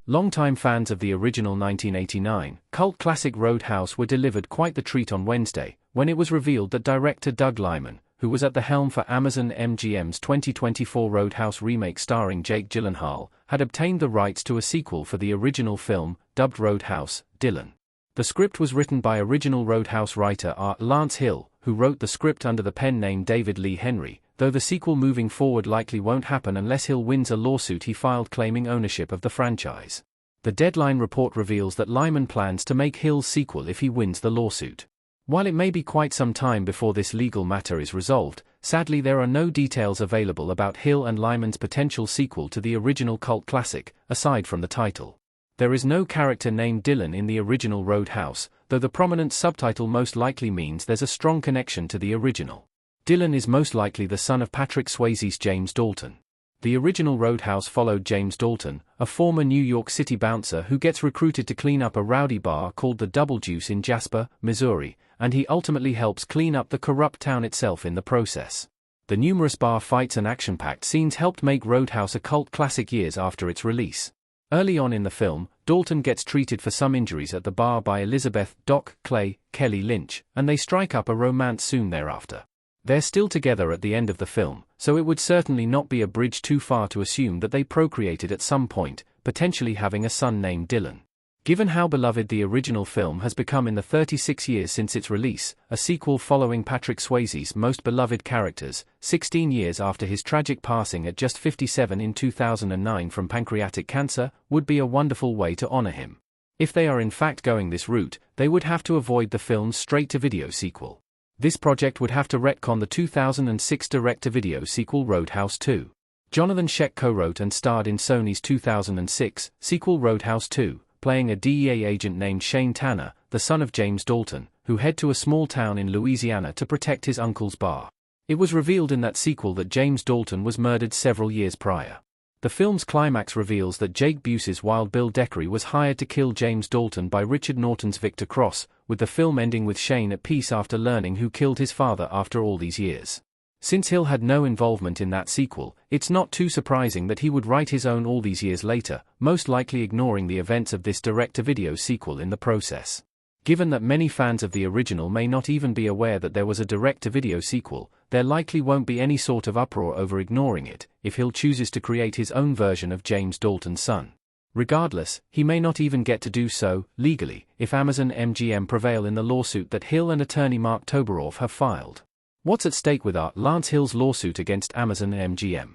Longtime fans of the original 1989 cult classic Roadhouse were delivered quite the treat on Wednesday, when it was revealed that director Doug Liman, who was at the helm for Amazon MGM's 2024 Roadhouse remake starring Jake Gyllenhaal, had obtained the rights to a sequel for the original film, dubbed Roadhouse, Dylan. The script was written by original Roadhouse writer Lance Hill, who wrote the script under the pen name David Lee Henry, though the sequel moving forward likely won't happen unless Hill wins a lawsuit he filed claiming ownership of the franchise. The Deadline report reveals that Liman plans to make Hill's sequel if he wins the lawsuit. While it may be quite some time before this legal matter is resolved, sadly there are no details available about Hill and Liman's potential sequel to the original cult classic, aside from the title. There is no character named Dylan in the original Roadhouse, though the prominent subtitle most likely means there's a strong connection to the original. Dylan is most likely the son of Patrick Swayze's James Dalton. The original Roadhouse followed James Dalton, a former New York City bouncer who gets recruited to clean up a rowdy bar called the Double Juice in Jasper, Missouri, and he ultimately helps clean up the corrupt town itself in the process. The numerous bar fights and action-packed scenes helped make Roadhouse a cult classic years after its release. Early on in the film, Dalton gets treated for some injuries at the bar by Elizabeth "Doc" Clay Kelly Lynch, and they strike up a romance soon thereafter. They're still together at the end of the film, so it would certainly not be a bridge too far to assume that they procreated at some point, potentially having a son named Dylan. Given how beloved the original film has become in the 36 years since its release, a sequel following Patrick Swayze's most beloved characters, 16 years after his tragic passing at just 57 in 2009 from pancreatic cancer, would be a wonderful way to honor him. If they are in fact going this route, they would have to avoid the film's straight-to-video sequel. This project would have to retcon the 2006 direct-to-video sequel Roadhouse 2. Jonathan Schaech co-wrote and starred in Sony's 2006 sequel Roadhouse 2, playing a DEA agent named Shane Tanner, the son of James Dalton, who head to a small town in Louisiana to protect his uncle's bar. It was revealed in that sequel that James Dalton was murdered several years prior. The film's climax reveals that Jake Busey's Wild Bill Deckery was hired to kill James Dalton by Richard Norton's Victor Cross, with the film ending with Shane at peace after learning who killed his father after all these years. Since Hill had no involvement in that sequel, it's not too surprising that he would write his own all these years later, most likely ignoring the events of this direct-to-video sequel in the process. Given that many fans of the original may not even be aware that there was a direct-to-video sequel, there likely won't be any sort of uproar over ignoring it, if Hill chooses to create his own version of James Dalton's son. Regardless, he may not even get to do so, legally, if Amazon MGM prevail in the lawsuit that Hill and attorney Mark Toberoff have filed. What's at stake with Lance Hill's lawsuit against Amazon MGM?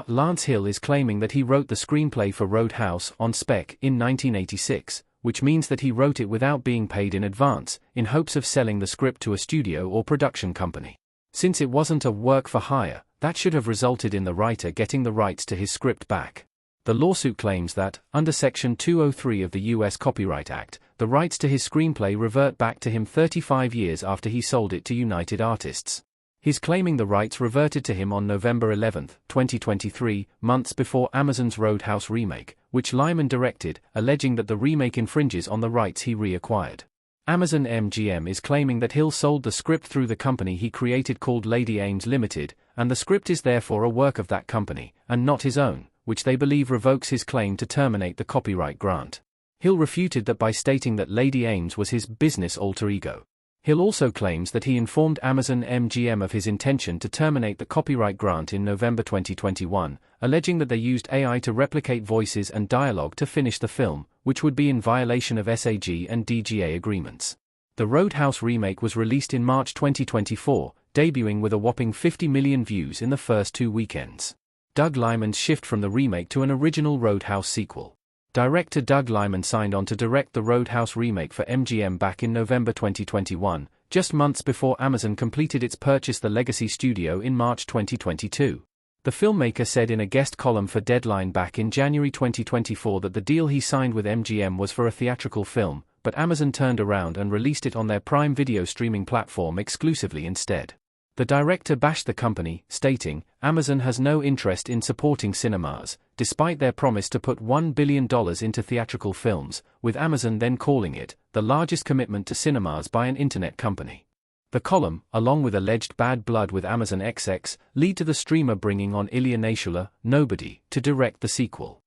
Lance Hill is claiming that he wrote the screenplay for Roadhouse on spec in 1986, which means that he wrote it without being paid in advance, in hopes of selling the script to a studio or production company. Since it wasn't a work for hire, that should have resulted in the writer getting the rights to his script back. The lawsuit claims that, under Section 203 of the U.S. Copyright Act, the rights to his screenplay revert back to him 35 years after he sold it to United Artists. He's claiming the rights reverted to him on November 11, 2023, months before Amazon's Roadhouse remake, which Liman directed, alleging that the remake infringes on the rights he reacquired. Amazon MGM is claiming that Hill sold the script through the company he created called Lady Ames Limited, and the script is therefore a work of that company, and not his own, which they believe revokes his claim to terminate the copyright grant. Hill refuted that by stating that Lady Ames was his business alter ego. Hill also claims that he informed Amazon MGM of his intention to terminate the copyright grant in November 2021, alleging that they used AI to replicate voices and dialogue to finish the film, which would be in violation of SAG and DGA agreements. The Roadhouse remake was released in March 2024, debuting with a whopping 50 million views in the first 2 weekends. Doug Liman's shift from the remake to an original Roadhouse sequel. Director Doug Liman signed on to direct the Roadhouse remake for MGM back in November 2021, just months before Amazon completed its purchase of the Legacy Studio in March 2022. The filmmaker said in a guest column for Deadline back in January 2024 that the deal he signed with MGM was for a theatrical film, but Amazon turned around and released it on their Prime Video streaming platform exclusively instead. The director bashed the company, stating, "Amazon has no interest in supporting cinemas, despite their promise to put $1 billion into theatrical films, with Amazon then calling it the largest commitment to cinemas by an internet company." The column, along with alleged bad blood with Amazon XX, lead to the streamer bringing on Ilya Naishula, Nobody, to direct the sequel.